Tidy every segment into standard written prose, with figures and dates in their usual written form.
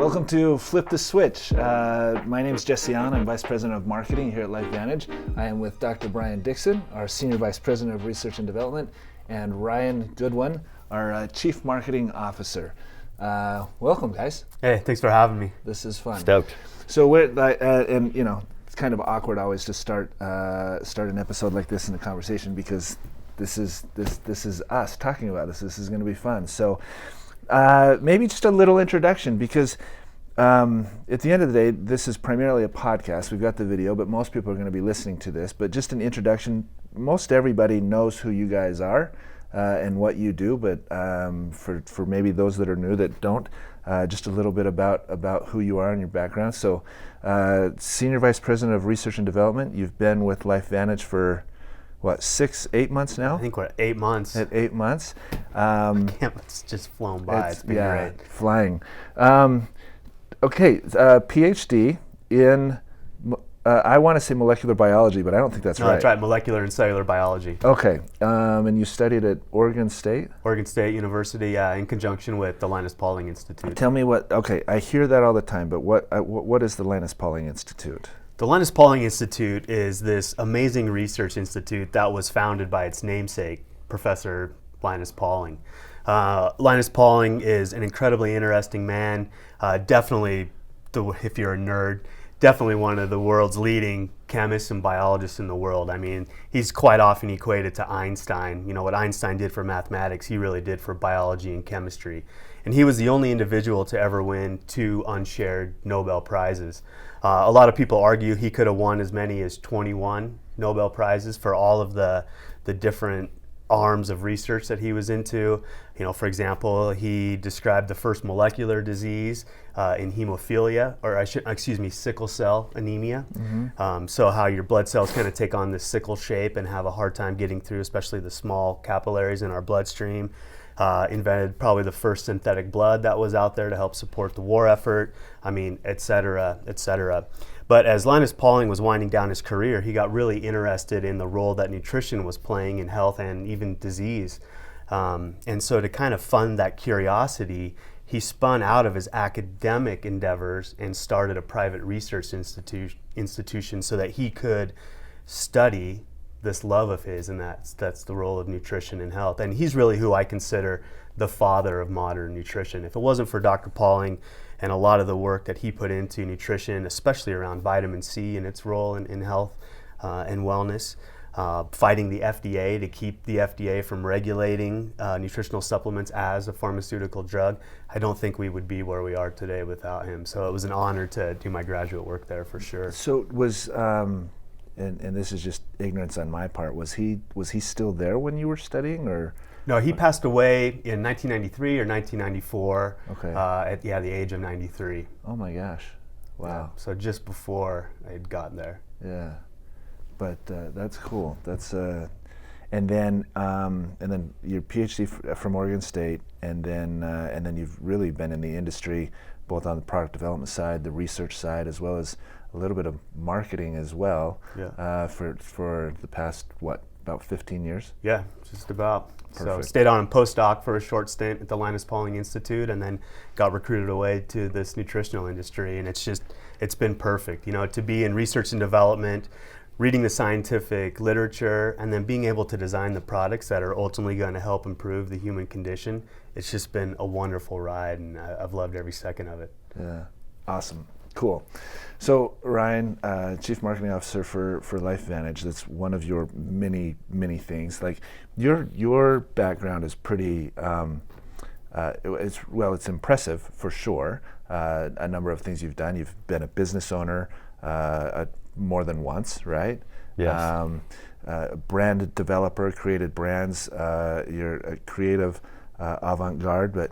Welcome to Flip the Switch. My name is Jesse Allen. I'm Vice President of Marketing here at LifeVantage. I am with Dr. Brian Dixon, our Senior Vice President of Research and Development, and Ryan Goodwin, our Chief Marketing Officer. Welcome, guys. Hey, thanks for having me. This is fun. Stoked. So we're, and you know, it's kind of awkward always to start an episode like this in a conversation because this is us talking about this. This is going to be fun. So maybe just a little introduction because at the end of the day, this is primarily a podcast. We've got the video, but most people are going to be listening to this. But just an introduction. Most everybody knows who you guys are and what you do. But for maybe those that are new that don't, just a little bit about who you are and your background. So, Senior Vice President of Research and Development. You've been with LifeVantage for what, 6-8 months now? I think we're at 8 months. At 8 months. It's just flown by. It's been great. Flying. Okay, PhD in, I want to say molecular biology, but I don't think that's right. No, that's right, molecular and cellular biology. Okay, and you studied at Oregon State? Oregon State University, in conjunction with the Linus Pauling Institute. Tell me okay, I hear that all the time, but what is the Linus Pauling Institute? The Linus Pauling Institute is this amazing research institute that was founded by its namesake, Professor Linus Pauling. Linus Pauling is an incredibly interesting man, definitely, if you're a nerd, definitely one of the world's leading chemists and biologists in the world. I mean, he's quite often equated to Einstein. You know, what Einstein did for mathematics, he really did for biology and chemistry. And he was the only individual to ever win 2 unshared Nobel Prizes. A lot of people argue he could have won as many as 21 Nobel Prizes for all of the different arms of research that he was into. You know, for example, he described the first molecular disease in hemophilia, sickle cell anemia. Mm-hmm. So how your blood cells kind of take on this sickle shape and have a hard time getting through, especially the small capillaries in our bloodstream. Invented probably the first synthetic blood that was out there to help support the war effort. I mean, et cetera, et cetera. But as Linus Pauling was winding down his career, he got really interested in the role that nutrition was playing in health and even disease. And so to kind of fund that curiosity, he spun out of his academic endeavors and started a private research institution so that he could study this love of his, and that's the role of nutrition in health. And he's really who I consider the father of modern nutrition. If it wasn't for Dr. Pauling and a lot of the work that he put into nutrition, especially around vitamin C and its role in health and wellness, fighting the FDA to keep the FDA from regulating nutritional supplements as a pharmaceutical drug, I don't think we would be where we are today without him. So it was an honor to do my graduate work there for sure. So was and this is just ignorance on my part, was he still there when you were studying, or? No, he passed away in 1993 or 1994. Okay. At the age of 93. Oh my gosh! Wow. Yeah, so just before I had gotten there. Yeah, but that's cool. That's and then your PhD from Oregon State, and then you've really been in the industry, both on the product development side, the research side, as well as a little bit of marketing as well. Yeah. For the past about 15 years. Yeah, just about. Perfect. So stayed on in postdoc for a short stint at the Linus Pauling Institute, and then got recruited away to this nutritional industry. And it's been perfect. You know, to be in research and development, reading the scientific literature, and then being able to design the products that are ultimately going to help improve the human condition. It's just been a wonderful ride, and I've loved every second of it. Yeah, awesome. Cool. So Ryan, Chief Marketing Officer for LifeVantage, that's one of your many things. Like your background is pretty, it's impressive for sure. A number of things you've done. You've been a business owner more than once, right? Yes. Brand developer, created brands. You're a creative avant-garde, but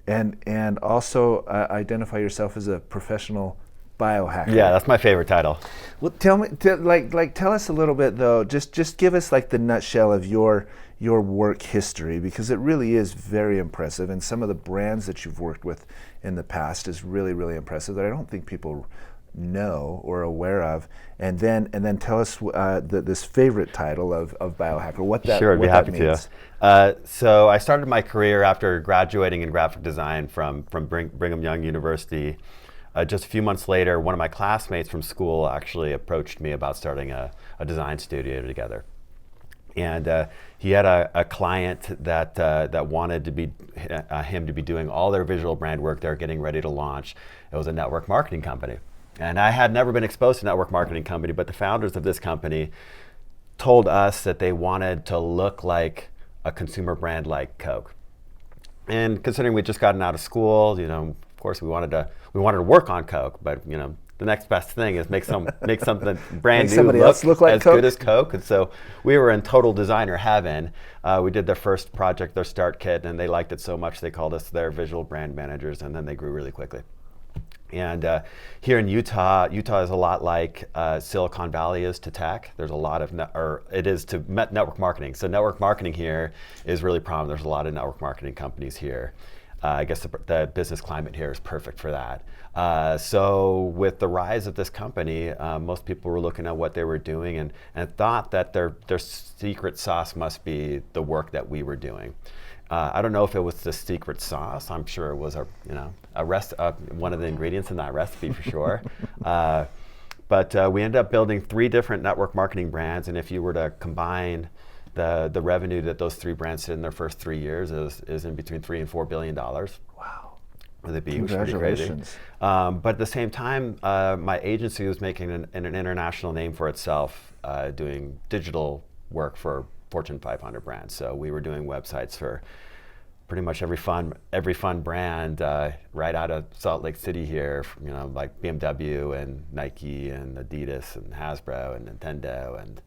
and also identify yourself as a professional biohacker. Yeah, that's my favorite title. Well, tell us a little bit though. Just give us like the nutshell of your work history, because it really is very impressive, and some of the brands that you've worked with in the past is really, really impressive that I don't think people know or aware of, and then tell us this favorite title of biohacker, what that Sure, I'd be what happy that means. to. So I started my career after graduating in graphic design from Brigham Young University. Just a few months later, one of my classmates from school actually approached me about starting a design studio together. And he had a client that wanted to be him to be doing all their visual brand work. They're getting ready to launch. It was a network marketing company. And I had never been exposed to a network marketing company, but the founders of this company told us that they wanted to look like a consumer brand like Coke. And considering we'd just gotten out of school, of course we wanted to work on Coke, but the next best thing is make something brand new look like as Coke. good as Coke. And so we were in total designer heaven. We did their first project, their start kit, and they liked it so much they called us their visual brand managers, and then they grew really quickly. And here in Utah is a lot like Silicon Valley is to tech. There's a lot of, it is to network marketing. So network marketing here is really prominent. There's a lot of network marketing companies here. I guess the business climate here is perfect for that. So with the rise of this company, most people were looking at what they were doing and thought that their secret sauce must be the work that we were doing. I don't know if it was the secret sauce. I'm sure it was one of the ingredients in that recipe for sure. But we ended up building 3 different network marketing brands, and if you were to combine the revenue that those 3 brands did in their first 3 years is in between $3 and $4 billion. Wow. With it being pretty crazy. But at the same time, my agency was making an international name for itself, doing digital work for Fortune 500 brands. So we were doing websites for pretty much every fun brand right out of Salt Lake City here, like BMW and Nike and Adidas and Hasbro and Nintendo, and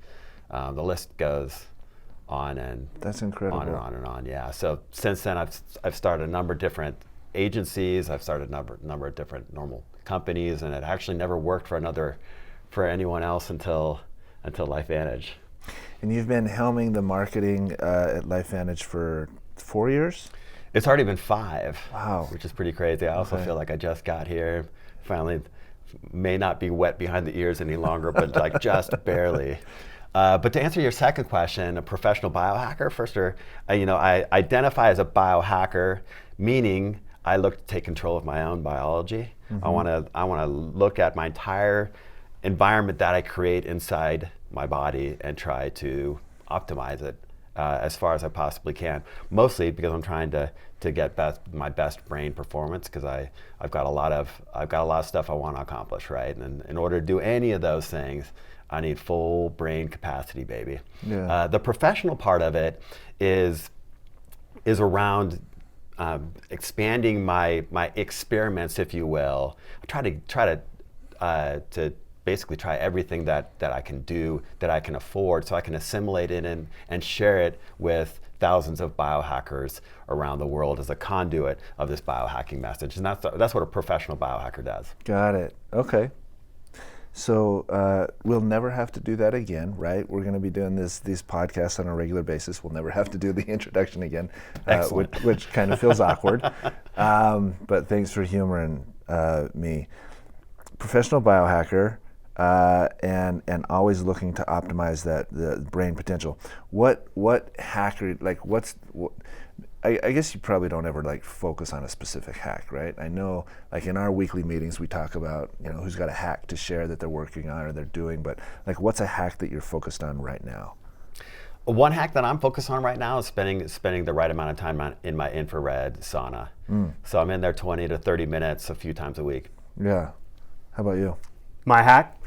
the list goes on and that's incredible. On and on and on. Yeah. So since then, I've started a number of different agencies. I've started a number of different normal companies, and it actually never worked for anyone else until LifeVantage. And you've been helming the marketing at LifeVantage for 4 years? It's already been 5. Wow. Which is pretty crazy. I also feel like I just got here. Finally, may not be wet behind the ears any longer, but like just barely. But to answer your second question, a professional biohacker, first, I identify as a biohacker, meaning I look to take control of my own biology. Mm-hmm. I want to look at my entire environment that I create inside my body and try to optimize it as far as I possibly can. Mostly because I'm trying to get my best brain performance, because I've got a lot of stuff I want to accomplish, right? And in order to do any of those things, I need full brain capacity, baby. Yeah. The professional part of it is around expanding my experiments, if you will. I try to basically try everything that I can do, that I can afford, so I can assimilate it and share it with thousands of biohackers around the world as a conduit of this biohacking message. And that's what a professional biohacker does. Got it. Okay. So we'll never have to do that again, right? We're going to be doing these podcasts on a regular basis. We'll never have to do the introduction again, which kind of feels awkward. But thanks for humoring me. Professional biohacker, and always looking to optimize the brain potential. What hacker, I guess you probably don't ever focus on a specific hack, right? I know in our weekly meetings we talk about who's got a hack to share that they're working on or they're doing, but what's a hack that you're focused on right now? One hack that I'm focused on right now is spending the right amount of time in my infrared sauna. So I'm in there 20 to 30 minutes a few times a week. Yeah. How about you? My hack?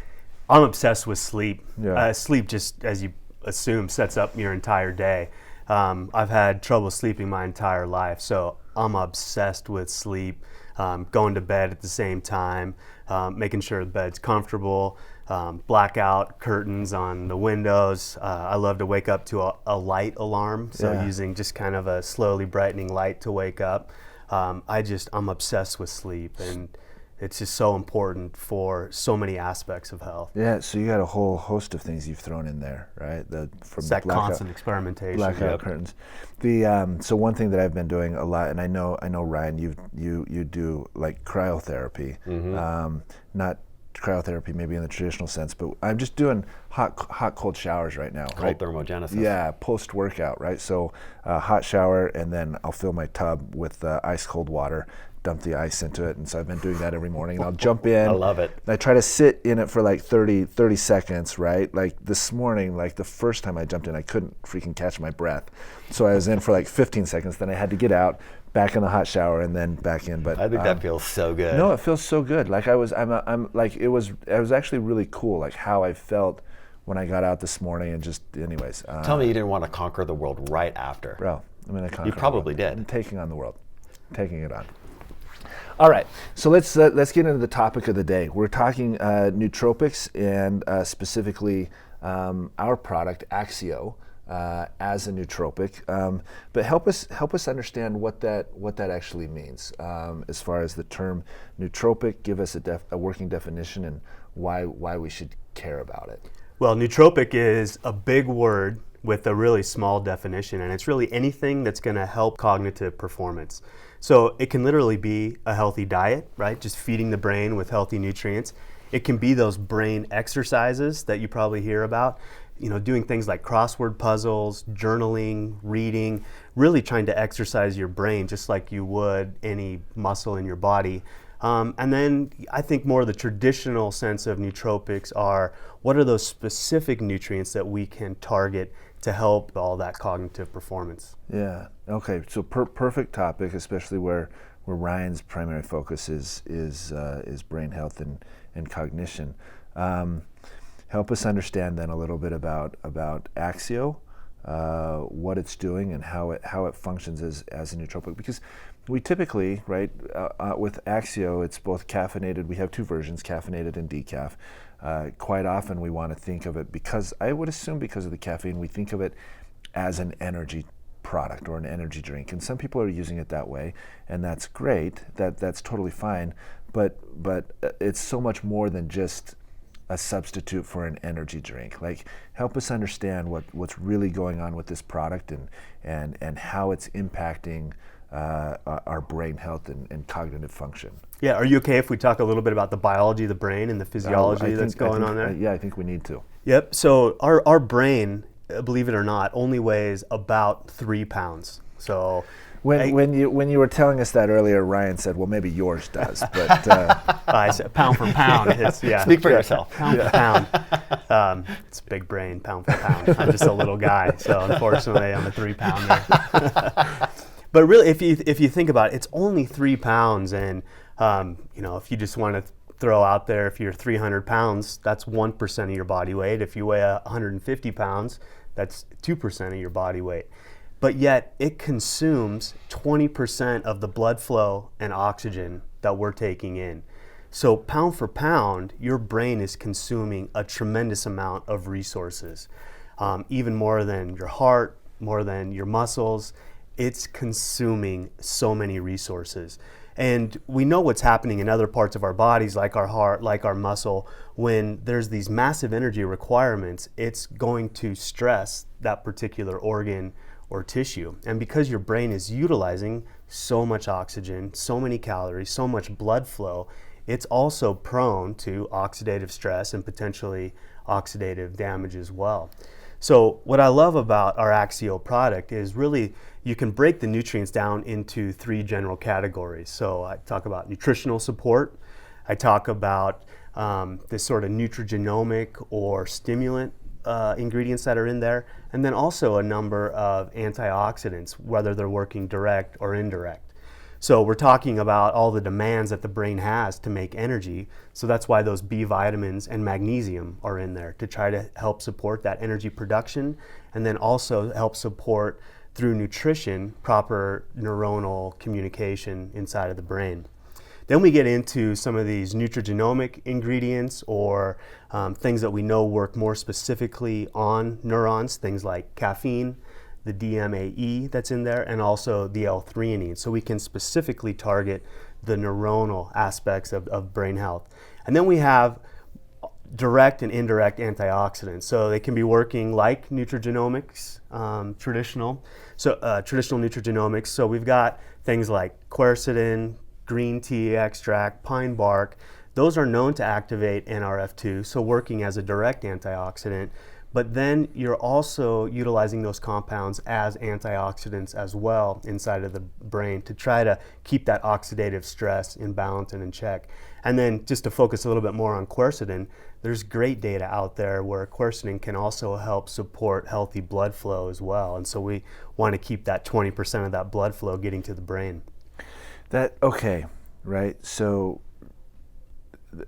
I'm obsessed with sleep. Yeah. Sleep, just as you assume, sets up your entire day. I've had trouble sleeping my entire life, so I'm obsessed with sleep. Going to bed at the same time, making sure the bed's comfortable, blackout curtains on the windows. I love to wake up to a light alarm, so using just kind of a slowly brightening light to wake up. I'm obsessed with sleep, and it's just so important for so many aspects of health. Yeah, so you got a whole host of things you've thrown in there, right? It's that constant experimentation. Blackout curtains. So one thing that I've been doing a lot, and I know Ryan, you do cryotherapy. Mm-hmm. cryotherapy maybe in the traditional sense, but I'm just doing hot cold showers right now. Cold thermogenesis. Yeah, post workout, right? So hot shower, and then I'll fill my tub with ice cold water, dump the ice into it, and so I've been doing that every morning. And I'll jump in. I love it. And I try to sit in it for like 30 seconds, right? Like this morning, like the first time I jumped in, I couldn't freaking catch my breath. So I was in for like 15 seconds, then I had to get out, back in the hot shower, and then back in. But I think that feels so good. No, it feels so good. Like I was actually really cool, like how I felt when I got out this morning, and just anyways. Tell me you didn't want to conquer the world right after. Bro, I'm gonna conquer. You probably the world. did. I'm taking on the world, taking it on. All right, so let's get into the topic of the day. We're talking nootropics, and specifically our product AXIO as a nootropic. But help us understand what that actually means as far as the term nootropic. Give us a working definition and why we should care about it. Well, nootropic is a big word with a really small definition, and it's really anything that's going to help cognitive performance. So it can literally be a healthy diet, right? Just feeding the brain with healthy nutrients. It can be those brain exercises that you probably hear about, doing things like crossword puzzles, journaling, reading, really trying to exercise your brain just like you would any muscle in your body. And then I think more of the traditional sense of nootropics are, what are those specific nutrients that we can target to help all that cognitive performance? Yeah. Okay. So perfect topic, especially where Ryan's primary focus is brain health and cognition. Help us understand then a little bit about AXIO, what it's doing, and how it functions as a nootropic. Because we typically, right, with AXIO, it's both caffeinated. We have two versions, caffeinated and decaf. Quite often we want to think of it, because I would assume because of the caffeine, we think of it as an energy product or an energy drink. And some people are using it that way, and that's great. That's totally fine. But it's so much more than just a substitute for an energy drink. Like, help us understand what's really going on with this product and how it's impacting our brain health and cognitive function. Yeah, are you okay if we talk a little bit about the biology of the brain and the physiology that's going on there? Yeah, I think we need to. Yep, so our brain, believe it or not, only weighs about 3 pounds. So when you were telling us that earlier, Ryan said, well, maybe yours does, but I said pound for pound. It's, yeah. Speak for yourself. Pound for pound. It's big brain, pound for pound. I'm just a little guy, so unfortunately I'm a 3-pounder. But really, if you think about it, it's only 3 pounds, and if you just want to throw out there, if you're 300 pounds, that's 1% of your body weight. If you weigh 150 pounds, that's 2% of your body weight. But yet it consumes 20% of the blood flow and oxygen that we're taking in. So pound for pound, your brain is consuming a tremendous amount of resources, even more than your heart, more than your muscles. It's consuming so many resources. And we know what's happening in other parts of our bodies, like our heart, like our muscle. When there's these massive energy requirements, it's going to stress that particular organ or tissue. And because your brain is utilizing so much oxygen, so many calories, so much blood flow, it's also prone to oxidative stress and potentially oxidative damage as well. So what I love about our AXIO product is really you can break the nutrients down into 3 general categories. So I talk about nutritional support, I talk about this sort of nutrigenomic or stimulant ingredients that are in there, and then also a number of antioxidants, whether they're working direct or indirect. So we're talking about all the demands that the brain has to make energy. So that's why those B vitamins and magnesium are in there, to try to help support that energy production, and then also help support through nutrition proper neuronal communication inside of the brain. Then we get into some of these nutrigenomic ingredients, or things that we know work more specifically on neurons, things like caffeine, the DMAE that's in there, and also the L-threonine. So we can specifically target the neuronal aspects of brain health. And then we have direct and indirect antioxidants. So they can be working like nutrigenomics, traditional nutrigenomics. So we've got things like quercetin, green tea extract, pine bark, Those are known to activate NRF2, so working as a direct antioxidant. But then you're also utilizing those compounds as antioxidants as well inside of the brain to try to keep that oxidative stress in balance and in check. And then just to focus a little bit more on quercetin, there's great data out there where quercetin can also help support healthy blood flow as well. And so we want to keep that 20% of that blood flow getting to the brain. Okay, right? So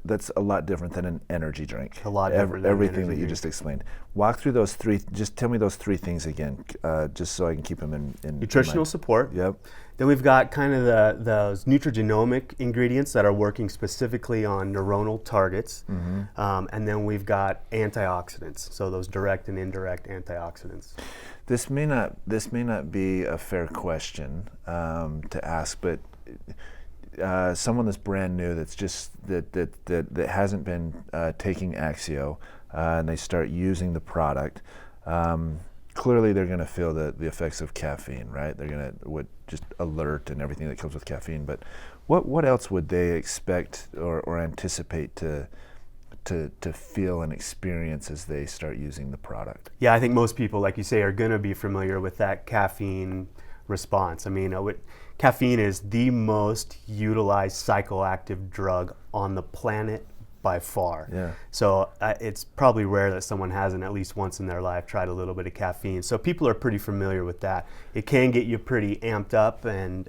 that's a lot different than an energy drink. A lot different than everything energy that you drink. just explained. Walk through those three. Just tell me those three things again, just so I can keep them in Nutritional mind. support. Yep. Then we've got kind of those nutrigenomic ingredients that are working specifically on neuronal targets. And then we've got antioxidants, so those direct and indirect antioxidants. This may not be a fair question to ask, but someone that's brand new, that's just that hasn't been taking AXIO, and they start using the product. Clearly, they're going to feel the effects of caffeine, right? They're going to just alert and everything that comes with caffeine. But what else would they expect or anticipate to feel and experience as they start using the product? Yeah, I think most people, like you say, are going to be familiar with that caffeine response. I mean, caffeine is the most utilized psychoactive drug on the planet by far. Yeah. So it's probably rare that someone hasn't at least once in their life tried a little bit of caffeine. So people are pretty familiar with that. It can get you pretty amped up and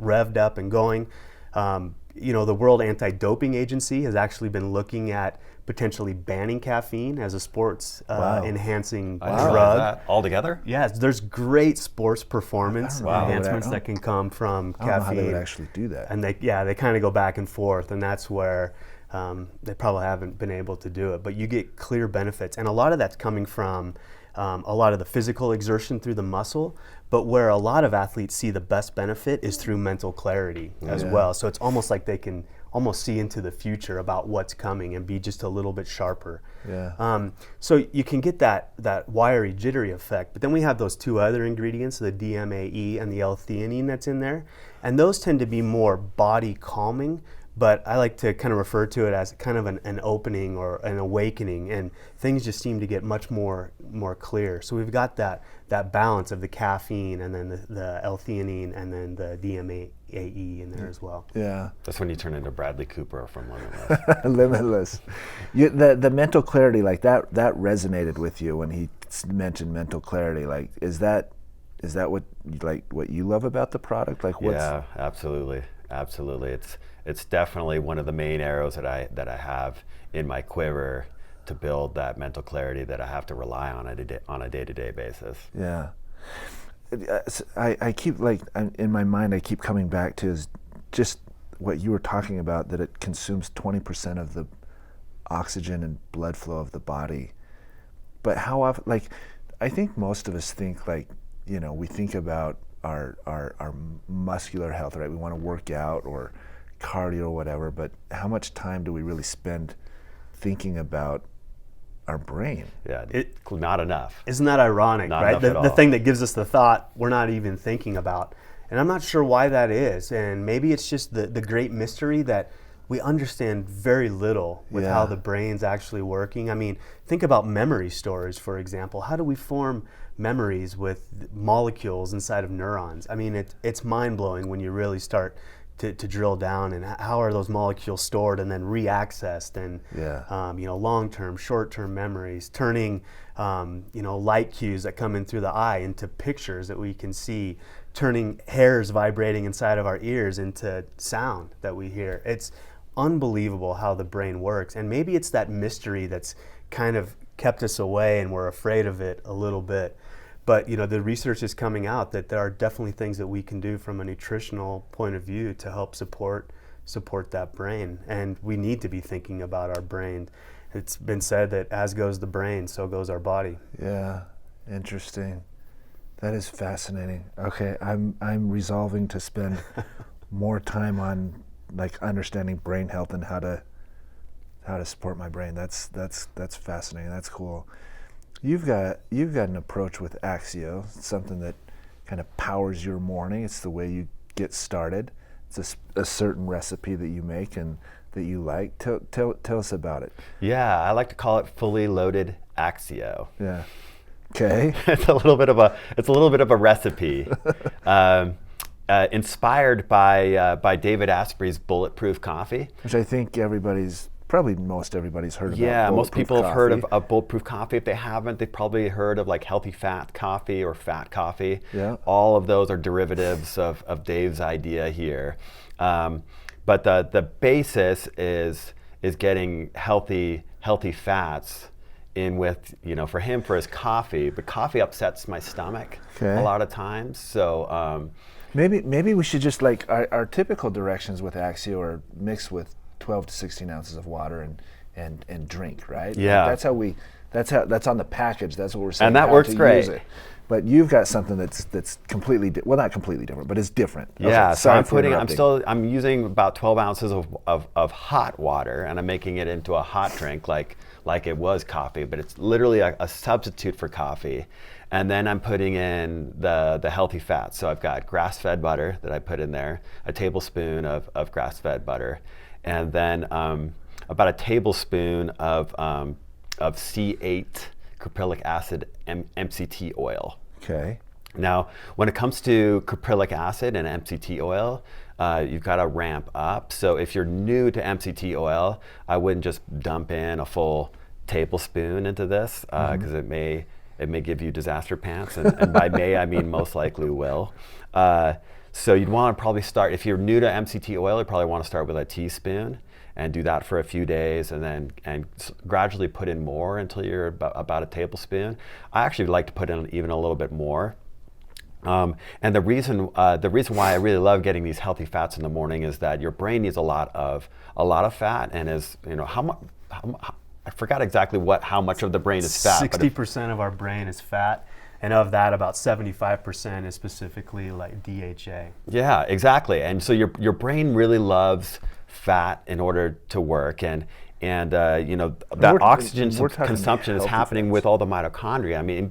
revved up and going. The World Anti-Doping Agency has actually been looking at potentially banning caffeine as a sports enhancing drug. Altogether? Yes, there's great sports performance enhancements that can come from caffeine. I don't know how they would actually do that. And they kind of go back and forth, and that's where they probably haven't been able to do it. But you get clear benefits, and a lot of that's coming from a lot of the physical exertion through the muscle, but where a lot of athletes see the best benefit is through mental clarity as well. So it's almost like they can almost see into the future about what's coming and be just a little bit sharper. Yeah. So you can get that wiry, jittery effect, but then we have those two other ingredients, the DMAE and the L-theanine that's in there, and those tend to be more body calming, but I like to kind of refer to it as kind of an opening or an awakening, and things just seem to get much more clear. So we've got that balance of the caffeine and then the L-theanine and then the DMAE in there as well. Yeah. That's when you turn into Bradley Cooper from Limitless. Limitless. The mental clarity, like that resonated with you when he mentioned mental clarity. Like, is that what you love about the product? Like, Yeah, absolutely. It's definitely one of the main arrows that I have in my quiver to build that mental clarity that I have to rely on on a day-to-day basis. Yeah. I keep, in my mind, I keep coming back to is just what you were talking about, that it consumes 20% of the oxygen and blood flow of the body. But how often, I think most of us think we think about our muscular health, right? We want to work out or cardio or whatever, but how much time do we really spend thinking about our brain? Yeah, not enough. Isn't that ironic, Not right? enough at all. The thing that gives us the thought we're not even thinking about. And I'm not sure why that is. And maybe it's just the great mystery that we understand very little with how the brain's actually working. I mean, think about memory storage, for example. How do we form memories with molecules inside of neurons? I mean, it's mind-blowing when you really start to drill down, and how are those molecules stored and then reaccessed, and long-term, short-term memories, turning light cues that come in through the eye into pictures that we can see, turning hairs vibrating inside of our ears into sound that we hear. It's unbelievable how the brain works, and maybe it's that mystery that's kind of kept us away and we're afraid of it a little bit. But the research is coming out that there are definitely things that we can do from a nutritional point of view to help support that brain. And we need to be thinking about our brain. It's been said that as goes the brain, so goes our body. Yeah, interesting. That is fascinating. Okay, I'm resolving to spend more time on understanding brain health and how to support my brain. That's fascinating. That's cool. You've got an approach with AXIO, something that kind of powers your morning. It's the way you get started. It's a certain recipe that you make, and that you like. Tell us about it. Yeah, I like to call it fully loaded AXIO. Yeah. Okay. It's a little bit of a recipe, inspired by David Asprey's Bulletproof Coffee, Which I think most everybody's heard about. Yeah, most Bulletproof people have heard coffee. of Bulletproof Coffee. If they haven't, they've probably heard of like healthy fat coffee or fat coffee. Yeah. All of those are derivatives of Dave's idea here. But the basis is getting healthy fats in with, for him, for his coffee. But coffee upsets my stomach a lot of times. So maybe we should just like our typical directions with AXIO are mix with 12 to 16 ounces of water and drink, right? Yeah. Like that's on the package. That's what we're saying. And that how works to great. use it. But you've got something that's completely not completely different, but it's different. Yeah, so Sorry I'm using about 12 ounces of hot water, and I'm making it into a hot drink like it was coffee, but it's literally a substitute for coffee. And then I'm putting in the healthy fats. So I've got grass-fed butter that I put in there, a tablespoon of grass-fed butter, and then about a tablespoon of C8 caprylic acid MCT oil. Okay. Now, when it comes to caprylic acid and MCT oil, you've got to ramp up. So if you're new to MCT oil, I wouldn't just dump in a full tablespoon into this because it may give you disaster pants, and by may I mean most likely will. So you'd want to probably start, if you're new to MCT oil, you probably want to start with a teaspoon and do that for a few days, and then gradually put in more until you're about a tablespoon. I actually like to put in even a little bit more. And the reason why I really love getting these healthy fats in the morning is that your brain needs a lot of fat, and I forgot exactly how much of the brain is fat. 60% of our brain is fat, and of that, about 75% is specifically like DHA. Yeah, exactly. And so your brain really loves fat in order to work, and that oxygen consumption is happening fats. with all the mitochondria. I mean,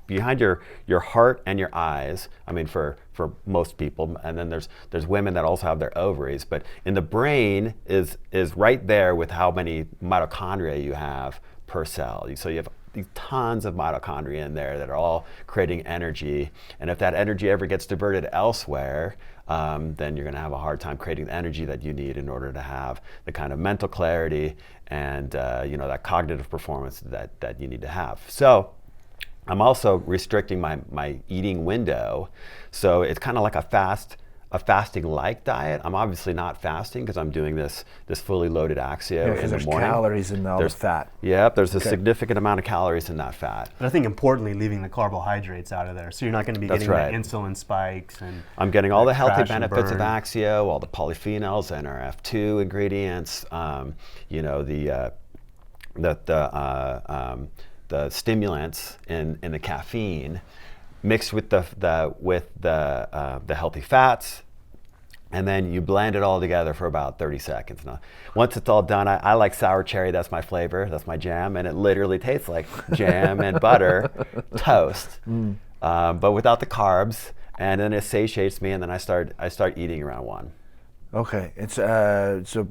behind your heart and your eyes, I mean, for most people, and then there's women that also have their ovaries, but in the brain is right there with how many mitochondria you have per cell. So you have these tons of mitochondria in there that are all creating energy, and if that energy ever gets diverted elsewhere, then you're going to have a hard time creating the energy that you need in order to have the kind of mental clarity and that cognitive performance that you need to have. So I'm also restricting my eating window, so it's kind of like a fasting-like diet. I'm obviously not fasting because I'm doing this fully loaded AXIO in the there's morning. calories in all the fat. Yep, there's a significant amount of calories in that fat. But I think importantly, leaving the carbohydrates out of there, so you're not going to be getting the insulin spikes. And I'm getting all the healthy benefits of AXIO, all the polyphenols, NRF2 ingredients, the stimulants in the caffeine, mixed with the healthy fats, and then you blend it all together for about 30 seconds. Now, once it's all done, I like sour cherry. That's my flavor. That's my jam, and it literally tastes like jam and butter toast, but without the carbs. And then it satiates me, and then I start eating around 1. Okay, it's so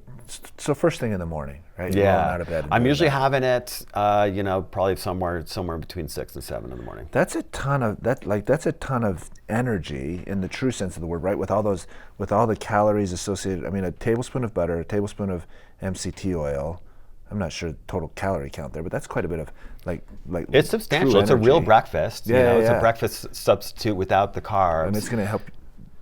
first thing in the morning, right? You're Yeah, rolling out of bed. I'm usually having it, probably somewhere between 6 and 7 in the morning. That's a ton of energy in the true sense of the word, right? With all the calories associated. I mean, a tablespoon of butter, a tablespoon of MCT oil. I'm not sure the total calorie count there, but that's quite a bit of like. It's substantial. It's a real breakfast. Yeah, It's a breakfast substitute without the carbs. And it's going to help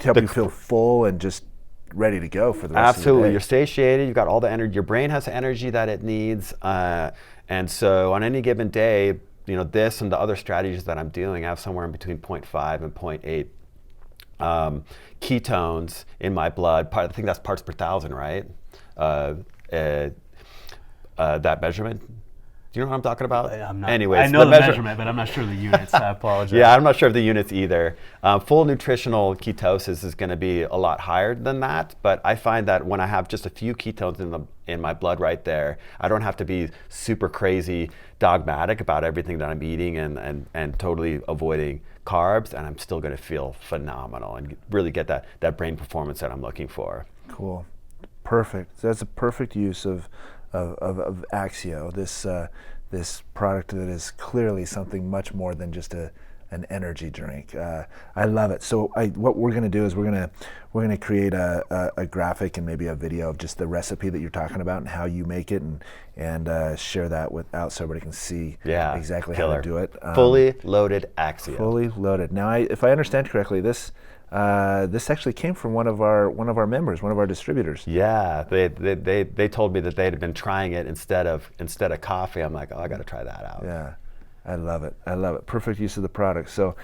you feel full and just ready to go for the rest Absolutely. of the day. You're satiated. You've got all the energy. Your brain has the energy that it needs. And so on any given day, this and the other strategies that I'm doing, I have somewhere in between 0.5 and 0.8 ketones in my blood. I think that's parts per thousand, right? That measurement. Do you know what I'm talking about? I'm not. Anyways, I know the measurement, but I'm not sure the units. I apologize. Yeah, I'm not sure of the units either. Full nutritional ketosis is going to be a lot higher than that, but I find that when I have just a few ketones in my blood right there, I don't have to be super crazy dogmatic about everything that I'm eating and totally avoiding carbs, and I'm still going to feel phenomenal and really get that brain performance that I'm looking for. Cool. Perfect. That's a perfect use of AXIO. This product that is clearly something much more than just an energy drink. I love it. So what we're going to do is we're going to create a graphic and maybe a video of just the recipe that you're talking about and how you make it, and share that out so everybody can see exactly how to do it. Fully loaded AXIO. Fully loaded. Now, if I understand correctly, this actually came from one of our members, one of our distributors. Yeah, they told me that they had been trying it instead of coffee. I'm like, oh, I got to try that out. Yeah, I love it. Perfect use of the product. So,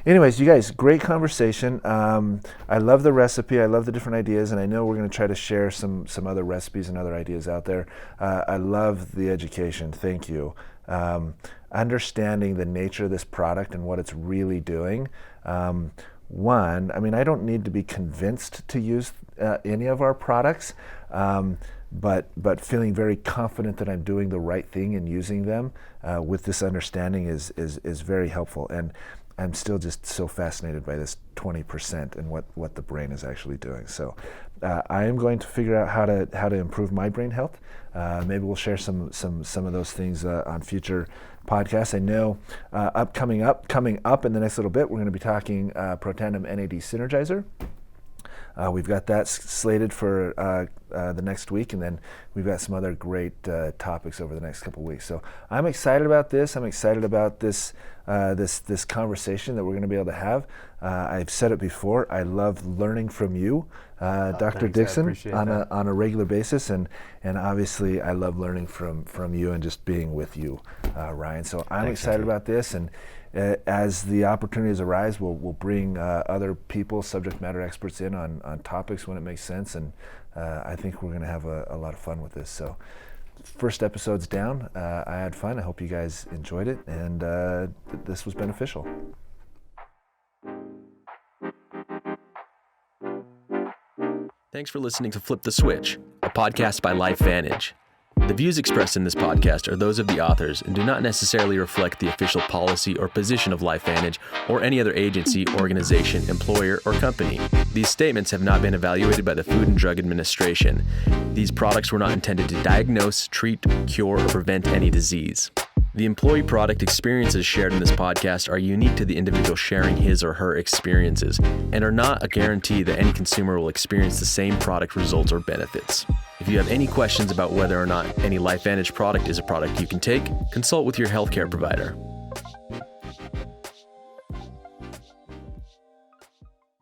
anyways, you guys, great conversation. I love the recipe. I love the different ideas, and I know we're going to try to share some other recipes and other ideas out there. I love the education. Thank you. Understanding the nature of this product and what it's really doing. One, I mean, I don't need to be convinced to use any of our products, but feeling very confident that I'm doing the right thing and using them with this understanding is very helpful. And I'm still just so fascinated by this 20% and what the brain is actually doing. So I am going to figure out how to improve my brain health. Maybe we'll share some of those things on future podcasts. I know coming up in the next little bit, we're going to be talking Protandim NAD Synergizer. We've got that slated for the next week, and then we've got some other great topics over the next couple of weeks. So I'm excited about this. I'm excited about this conversation that we're going to be able to have. I've said it before. I love learning from you, Dr. Dixon, on a regular basis, and obviously I love learning from you and just being with you, Ryan. So I'm excited about this, and as the opportunities arise, we'll bring other people, subject matter experts in on topics when it makes sense, and I think we're going to have a lot of fun with this. So first episode's down. I had fun. I hope you guys enjoyed it, and this was beneficial. Thanks for listening to Flip the Switch, a podcast by LifeVantage. The views expressed in this podcast are those of the authors and do not necessarily reflect the official policy or position of LifeVantage or any other agency, organization, employer, or company. These statements have not been evaluated by the Food and Drug Administration. These products were not intended to diagnose, treat, cure, or prevent any disease. The employee product experiences shared in this podcast are unique to the individual sharing his or her experiences and are not a guarantee that any consumer will experience the same product results or benefits. If you have any questions about whether or not any LifeVantage product is a product you can take, consult with your healthcare provider.